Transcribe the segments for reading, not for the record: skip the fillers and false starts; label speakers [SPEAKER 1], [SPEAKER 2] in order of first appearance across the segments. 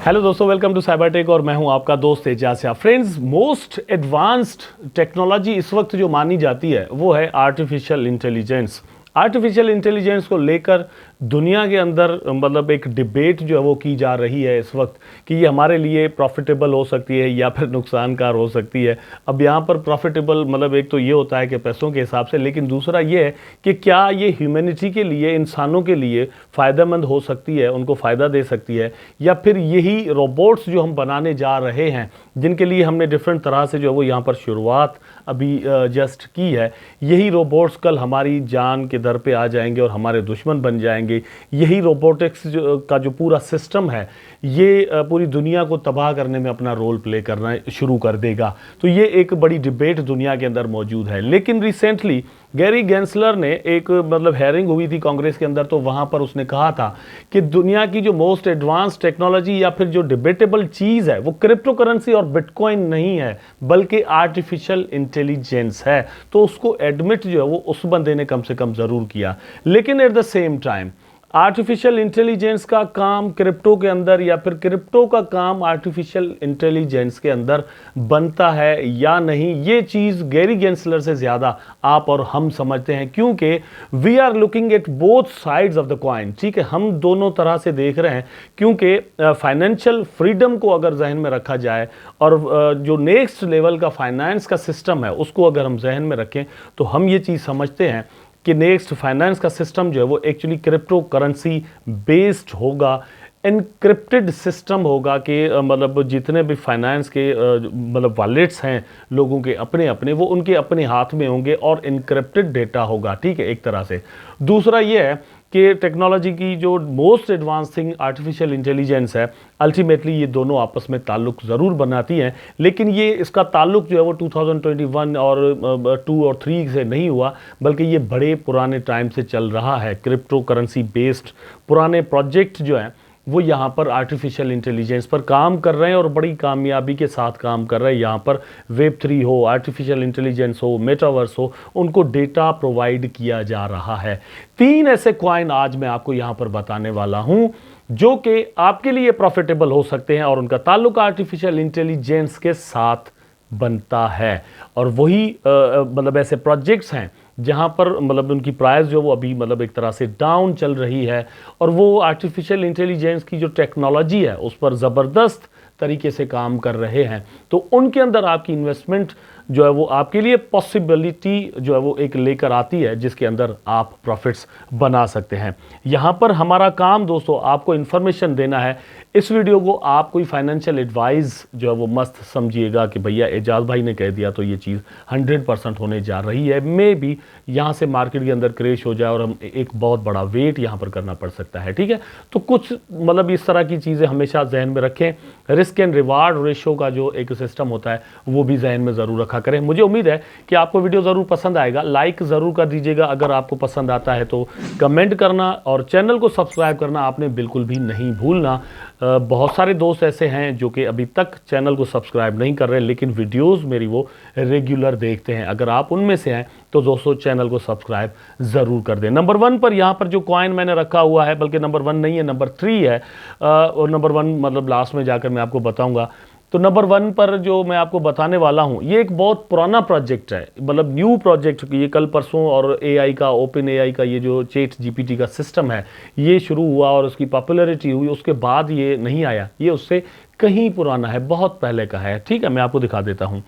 [SPEAKER 1] Hello दोस्तों, welcome to cyber tech और मैं हूं आपका दोस्त Ejaz Shah. Friends, most advanced technology इस वक्त जो मानी जाती है वो है आर्टिफिशियल इंटेलिजेंस। आर्टिफिशियल इंटेलिजेंस को लेकर दुनिया के अंदर मतलब एक डिबेट जो है वो की जा रही है इस वक्त कि ये हमारे लिए प्रॉफिटेबल हो सकती है या फिर नुकसानकार हो सकती है। अब यहाँ पर प्रॉफिटेबल मतलब एक तो ये होता है कि पैसों के हिसाब से, लेकिन दूसरा ये है कि क्या ये ह्यूमैनिटी के लिए, इंसानों के लिए फ़ायदेमंद हो सकती है, उनको फ़ायदा दे सकती है, या फिर यही रोबोट्स जो हम बनाने जा रहे हैं जिनके लिए हमने डिफरेंट तरह से जो है वो यहाँ पर शुरुआत अभी जस्ट की है, यही रोबोट्स कल हमारी जान के दर पे आ जाएंगे और हमारे दुश्मन बन जाएंगे। यही रोबोटिक्स का जो पूरा सिस्टम है ये पूरी दुनिया को तबाह करने में अपना रोल प्ले करना शुरू कर देगा। तो ये एक बड़ी डिबेट दुनिया के अंदर मौजूद है। लेकिन रिसेंटली गैरी गेंसलर ने एक मतलब हेयरिंग हुई थी कांग्रेस के अंदर, तो वहाँ पर उसने कहा था कि दुनिया की जो मोस्ट एडवांस टेक्नोलॉजी या फिर जो डिबेटेबल चीज़ है वो क्रिप्टो करेंसी और बिटकॉइन नहीं है बल्कि आर्टिफिशियल इंटेलिजेंस है। तो उसको एडमिट जो है वो उस बंदे ने कम से कम ज़रूर किया। लेकिन at the same time artificial intelligence का काम क्रिप्टो के अंदर या फिर क्रिप्टो का काम आर्टिफिशियल इंटेलिजेंस के अंदर बनता है या नहीं, ये चीज़ गैरी गेंसलर से ज़्यादा आप और हम समझते हैं, क्योंकि we are looking at both sides of the coin. ठीक है, हम दोनों तरह से देख रहे हैं, क्योंकि फाइनेंशियल फ्रीडम को अगर जहन में रखा जाए और जो नेक्स्ट लेवल का फाइनेंस का सिस्टम है उसको अगर हम जहन में रखें तो हम ये चीज़ समझते हैं कि नेक्स्ट फाइनेंस का सिस्टम जो है वो एक्चुअली क्रिप्टो करेंसी बेस्ड होगा, एनक्रिप्टेड सिस्टम होगा कि मतलब जितने भी फाइनेंस के मतलब वॉलेट्स हैं लोगों के अपने अपने, वो उनके अपने हाथ में होंगे और एनक्रिप्टेड डेटा होगा। ठीक है, एक तरह से। दूसरा ये है कि टेक्नोलॉजी की जो most advance thing artificial intelligence है, अल्टीमेटली ये दोनों आपस में ताल्लुक ज़रूर बनाती हैं, लेकिन ये इसका ताल्लुक जो है वो 2021 और 2 और 3 से नहीं हुआ, बल्कि ये बड़े पुराने टाइम से चल रहा है। क्रिप्टो करेंसी बेस्ड पुराने प्रोजेक्ट जो हैं वो यहाँ पर आर्टिफिशियल इंटेलिजेंस पर काम कर रहे हैं और बड़ी कामयाबी के साथ काम कर रहे हैं। यहाँ पर वेब3 हो, आर्टिफिशियल इंटेलिजेंस हो, मेटावर्स हो, उनको डेटा प्रोवाइड किया जा रहा है। 3 ऐसे कॉइन आज मैं आपको यहाँ पर बताने वाला हूँ जो कि आपके लिए प्रॉफिटेबल हो सकते हैं और उनका ताल्लुक आर्टिफिशियल इंटेलिजेंस के साथ बनता है। और वही मतलब ऐसे प्रोजेक्ट्स हैं जहाँ पर मतलब उनकी प्राइस जो वो अभी मतलब एक तरह से डाउन चल रही है और वो आर्टिफिशियल इंटेलिजेंस की जो टेक्नोलॉजी है उस पर ज़बरदस्त तरीके से काम कर रहे हैं। तो उनके अंदर आपकी इन्वेस्टमेंट जो है वो आपके लिए पॉसिबिलिटी जो है वो एक लेकर आती है जिसके अंदर आप प्रॉफिट्स बना सकते हैं। यहाँ पर हमारा काम दोस्तों आपको इन्फॉर्मेशन देना है। इस वीडियो को आप कोई फाइनेंशियल एडवाइस जो है वो मस्त समझिएगा कि भैया एजाज भाई ने कह दिया तो ये चीज़ 100% होने जा रही है। मे भी यहाँ से मार्केट के अंदर क्रैश हो जाए और हम एक बहुत बड़ा वेट यहाँ पर करना पड़ सकता है। ठीक है, तो कुछ मतलब इस तरह की चीज़ें हमेशा जहन में रखें। रिस्क एंड रिवार्ड रेशो का जो एक सिस्टम होता है वो भी जहन में ज़रूर रखा करें। मुझे उम्मीद है कि आपको वीडियो ज़रूर पसंद आएगा। लाइक ज़रूर कर दीजिएगा अगर आपको पसंद आता है, तो कमेंट करना और चैनल को सब्सक्राइब करना आपने बिल्कुल भी नहीं भूलना। बहुत सारे दोस्त ऐसे हैं जो कि अभी तक चैनल को सब्सक्राइब नहीं कर रहे, लेकिन वीडियोस मेरी वो रेगुलर देखते हैं। अगर आप उनमें से हैं तो दोस्तों चैनल को सब्सक्राइब ज़रूर कर दें। नंबर 1 पर यहाँ पर जो कॉइन मैंने रखा हुआ है, बल्कि नंबर 1 नहीं है, नंबर 3 है, और नंबर 1 मतलब लास्ट में जाकर मैं आपको बताऊँगा। तो नंबर 1 पर जो मैं आपको बताने वाला हूँ ये एक बहुत पुराना प्रोजेक्ट है, मतलब न्यू प्रोजेक्ट। ये कल परसों और एआई का, ओपन एआई का ये जो चैट जीपीटी का सिस्टम है ये शुरू हुआ और उसकी पॉपुलैरिटी हुई, उसके बाद ये नहीं आया। ये उससे कहीं पुराना है, बहुत पहले का है। ठीक है, मैं आपको दिखा देता हूँ।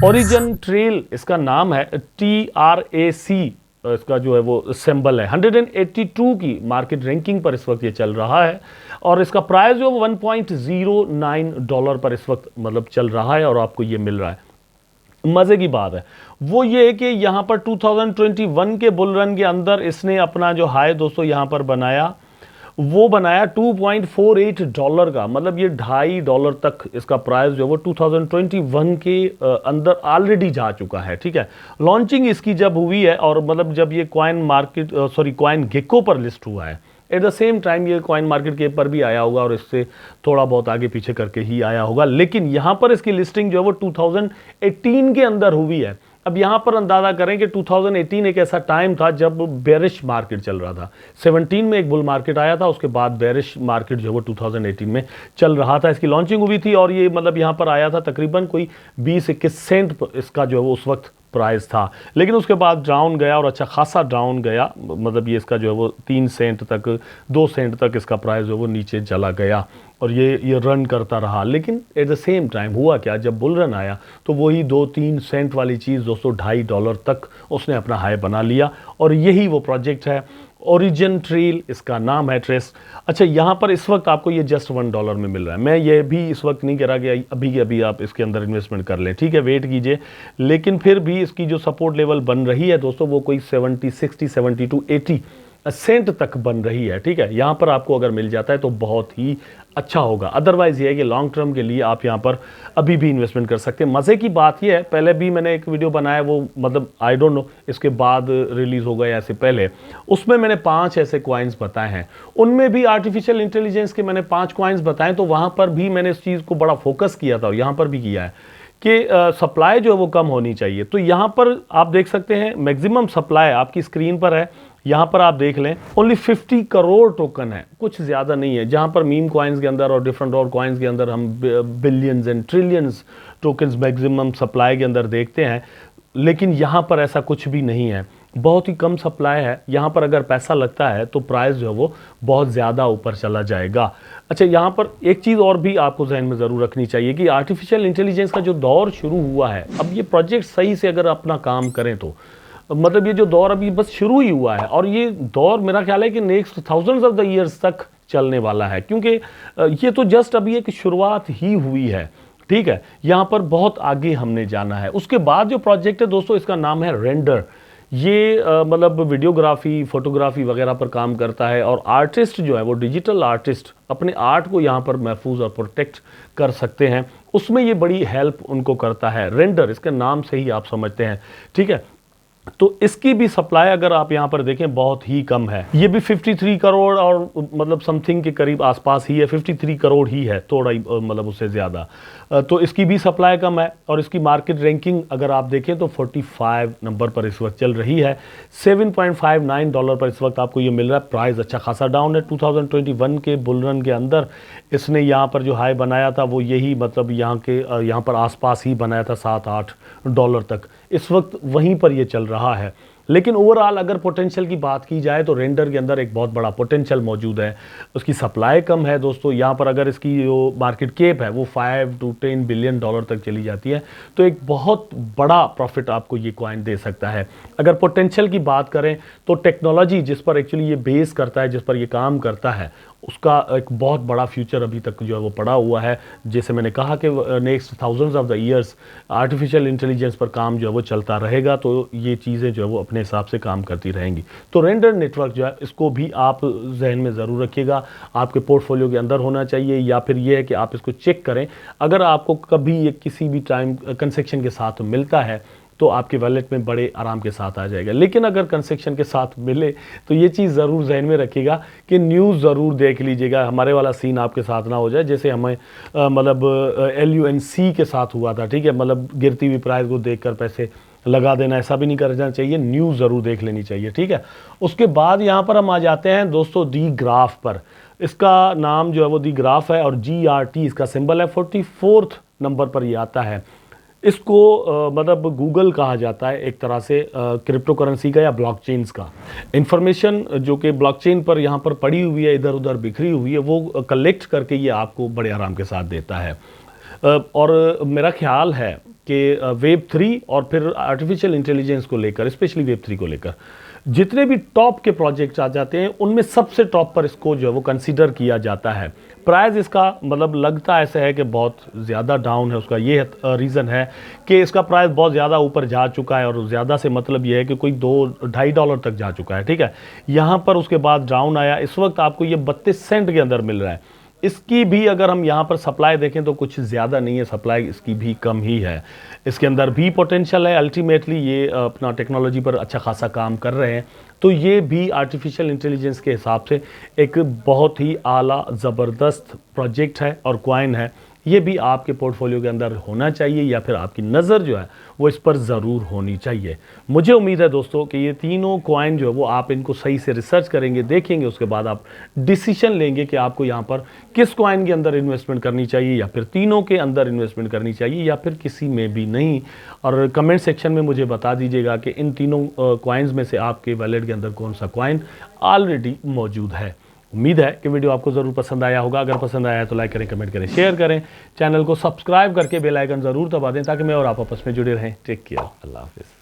[SPEAKER 1] ओरिजिन ट्रेल इसका नाम है, TRAC इसका जो है वो सिंबल है। 182 की मार्केट रैंकिंग पर इस वक्त ये चल रहा है और इसका प्राइस जो है $1.09 पर इस वक्त मतलब चल रहा है और आपको ये मिल रहा है। मज़े की बात है वो ये है कि यहाँ पर 2021 के बुल रन के अंदर इसने अपना जो हाई दोस्तों यहाँ पर बनाया, वो बनाया $2.48 का, मतलब ये $2.50 तक इसका प्राइस जो है वो 2021 के अंदर ऑलरेडी जा चुका है। ठीक है, लॉन्चिंग इसकी जब हुई है और मतलब जब ये कॉइन गेको पर लिस्ट हुआ है, एट द सेम टाइम ये कॉइन मार्केट के पर भी आया होगा और इससे थोड़ा बहुत आगे पीछे करके ही आया होगा, लेकिन यहाँ पर इसकी लिस्टिंग जो है वो 2018 के अंदर हुई है। अब यहाँ पर अंदाज़ा करें कि 2018 एक ऐसा टाइम था जब बेरिश मार्केट चल रहा था। 17 में एक बुल मार्केट आया था, उसके बाद बेरिश मार्केट जो वो 2018 में चल रहा था। इसकी लॉन्चिंग हुई थी और ये मतलब यहाँ पर आया था तकरीबन कोई 20-21 सेंट इसका जो है वो उस वक्त प्राइस था, लेकिन उसके बाद डाउन गया और अच्छा खासा डाउन गया। मतलब ये इसका जो है वो 3 सेंट तक, 2 सेंट तक इसका प्राइस जो है वो नीचे चला गया और ये रन करता रहा। लेकिन एट द सेम टाइम हुआ क्या, जब बुल रन आया तो वही 2-3 सेंट वाली चीज़ दोस्तों $2.5 तक उसने अपना हाई बना लिया। और यही वो प्रोजेक्ट है, ओरिजिन ट्रेल इसका नाम है, ट्रेस। अच्छा, यहाँ पर इस वक्त आपको ये जस्ट $1 में मिल रहा है। मैं ये भी इस वक्त नहीं कह रहा कि अभी के अभी आप इसके अंदर इन्वेस्टमेंट कर लें, ठीक है, वेट कीजिए। लेकिन फिर भी इसकी जो सपोर्ट लेवल बन रही है दोस्तों वो कोई 70, 60, 70 to 80 सेंट तक बन रही है, ठीक है। यहाँ पर आपको अगर मिल जाता है तो बहुत ही अच्छा होगा। अदरवाइज़ ये है कि लॉन्ग टर्म के लिए आप यहाँ पर अभी भी इन्वेस्टमेंट कर सकते हैं। मज़े की बात ये है, पहले भी मैंने एक वीडियो बनाया, वो मतलब आई डोंट नो इसके बाद रिलीज़ हो गया या इससे पहले, उसमें मैंने 5 ऐसे कॉइन्स बताए हैं। उनमें भी आर्टिफिशियल इंटेलिजेंस के मैंने 5 कॉइन्स बताए, तो वहाँ पर भी मैंने इस चीज़ को बड़ा फोकस किया था और यहाँ पर भी किया है कि सप्लाई जो है वो कम होनी चाहिए। तो यहाँ पर आप देख सकते हैं मैक्सिमम सप्लाई आपकी स्क्रीन पर है। यहाँ पर आप देख लें ओनली 50 करोड़ टोकन है, कुछ ज़्यादा नहीं है। जहाँ पर मीम कॉइन्स के अंदर और डिफरेंट और कॉइन्स के अंदर हम billions and trillions tokens maximum supply के अंदर देखते हैं, लेकिन यहाँ पर ऐसा कुछ भी नहीं है, बहुत ही कम सप्लाई है। यहाँ पर अगर पैसा लगता है तो प्राइस जो है वो बहुत ज़्यादा ऊपर चला जाएगा। अच्छा, यहाँ पर एक चीज़ और भी आपको जहन में ज़रूर रखनी चाहिए कि आर्टिफिशियल इंटेलिजेंस का जो दौर शुरू हुआ है, अब ये प्रोजेक्ट सही से अगर अपना काम करें तो मतलब ये जो दौर अभी बस शुरू ही हुआ है और ये दौर मेरा ख्याल है कि next thousands of the years तक चलने वाला है, क्योंकि ये तो जस्ट अभी एक शुरुआत ही हुई है, ठीक है। यहाँ पर बहुत आगे हमने जाना है। उसके बाद जो प्रोजेक्ट है दोस्तों, इसका नाम है रेंडर। ये मतलब वीडियोग्राफी, फोटोग्राफी वगैरह पर काम करता है और आर्टिस्ट जो है वो डिजिटल आर्टिस्ट अपने आर्ट को यहाँ पर महफूज और प्रोटेक्ट कर सकते हैं, उसमें ये बड़ी हेल्प उनको करता है। रेंडर इसके नाम से ही आप समझते हैं, ठीक है। तो इसकी भी सप्लाई अगर आप यहाँ पर देखें बहुत ही कम है। ये भी 53 करोड़ और मतलब समथिंग के करीब आसपास ही है, 53 करोड़ ही है, थोड़ा ही मतलब उससे ज़्यादा। तो इसकी भी सप्लाई कम है और इसकी मार्केट रैंकिंग अगर आप देखें तो 45 नंबर पर इस वक्त चल रही है। $7.59 पर इस वक्त आपको ये मिल रहा है। प्राइस अच्छा खासा डाउन है। 2021 के बुल रन के अंदर इसने यहाँ पर जो हाई बनाया था वो यही मतलब यहाँ पर आसपास ही बनाया था, $7-8 तक। इस वक्त वहीं पर ये चल रहा है। लेकिन ओवरऑल अगर पोटेंशियल की बात की जाए तो रेंडर के अंदर एक बहुत बड़ा पोटेंशियल मौजूद है। उसकी सप्लाई कम है दोस्तों। यहाँ पर अगर इसकी जो मार्केट कैप है वो $5 to $10 बिलियन तक चली जाती है, तो एक बहुत बड़ा प्रॉफिट आपको ये कॉइन दे सकता है। अगर पोटेंशियल की बात करें तो टेक्नोलॉजी जिस पर एक्चुअली ये बेस करता है, जिस पर ये काम करता है, उसका एक बहुत बड़ा फ्यूचर अभी तक जो है वो पड़ा हुआ है। जैसे मैंने कहा कि next thousands of the years artificial intelligence पर काम जो है वो चलता रहेगा, तो ये चीज़ें जो है वो अपने हिसाब से काम करती रहेंगी। तो रेंडर नेटवर्क जो है इसको भी आप जहन में ज़रूर रखिएगा, आपके पोर्टफोलियो के अंदर होना चाहिए, या फिर ये है कि आप इसको चेक करें। अगर आपको कभी ये किसी भी टाइम कंसेक्शन के साथ मिलता है तो आपके वॉलेट में बड़े आराम के साथ आ जाएगा। लेकिन अगर कंसेक्शन के साथ मिले तो ये चीज़ ज़रूर जहन में रखिएगा कि न्यूज़ ज़रूर देख लीजिएगा, हमारे वाला सीन आपके साथ ना हो जाए जैसे हमें मतलब LUNC के साथ हुआ था, ठीक है। मतलब गिरती हुई प्राइस को देखकर पैसे लगा देना, ऐसा भी नहीं करना चाहिए, न्यूज़ ज़रूर देख लेनी चाहिए, ठीक है। उसके बाद यहाँ पर हम आ जाते हैं दोस्तों दी ग्राफ पर। इसका नाम जो है वो दी ग्राफ है और GRT इसका सिंबल है। 44 नंबर पर ये आता है। इसको मतलब गूगल कहा जाता है एक तरह से क्रिप्टो करेंसी का या ब्लॉकचेन्स का। इंफॉर्मेशन जो कि ब्लॉकचेन पर यहाँ पर पड़ी हुई है, इधर उधर बिखरी हुई है, वो कलेक्ट करके ये आपको बड़े आराम के साथ देता है। और मेरा ख्याल है कि Web3 और फिर आर्टिफिशियल इंटेलिजेंस को लेकर, स्पेशली Web3 को लेकर जितने भी टॉप के प्रोजेक्ट्स आ जाते हैं उनमें सबसे टॉप पर इसको जो है वो कंसीडर किया जाता है। प्राइस इसका मतलब लगता ऐसा है कि बहुत ज़्यादा डाउन है। उसका ये रीज़न है कि इसका प्राइस बहुत ज़्यादा ऊपर जा चुका है, और ज़्यादा से मतलब ये है कि कोई $2-2.5 तक जा चुका है, ठीक है। यहाँ पर उसके बाद डाउन आया, इस वक्त आपको ये 32 सेंट के अंदर मिल रहा है। इसकी भी अगर हम यहाँ पर सप्लाई देखें तो कुछ ज़्यादा नहीं है, सप्लाई इसकी भी कम ही है। इसके अंदर भी पोटेंशियल है। अल्टीमेटली ये अपना टेक्नोलॉजी पर अच्छा खासा काम कर रहे हैं, तो ये भी आर्टिफिशियल इंटेलिजेंस के हिसाब से एक बहुत ही आला ज़बरदस्त प्रोजेक्ट है और कॉइन है। ये भी आपके पोर्टफोलियो के अंदर होना चाहिए, या फिर आपकी नज़र जो है वो इस पर ज़रूर होनी चाहिए। मुझे उम्मीद है दोस्तों कि ये तीनों कॉइन जो है वो आप इनको सही से रिसर्च करेंगे, देखेंगे, उसके बाद आप डिसीजन लेंगे कि आपको यहाँ पर किस कॉइन के अंदर इन्वेस्टमेंट करनी चाहिए, या फिर तीनों के अंदर इन्वेस्टमेंट करनी चाहिए, या फिर किसी में भी नहीं। और कमेंट सेक्शन में मुझे बता दीजिएगा कि इन तीनों कॉइन्स में से आपके वॉलेट के अंदर कौन सा कॉइन ऑलरेडी मौजूद है। उम्मीद है कि वीडियो आपको ज़रूर पसंद आया होगा। अगर पसंद आया है तो लाइक करें, कमेंट करें, शेयर करें, चैनल को सब्सक्राइब करके बेल आइकन ज़रूर दबा दें ताकि मैं और आप आपस में जुड़े रहें। टेक केयर, अल्लाह हाफिज़।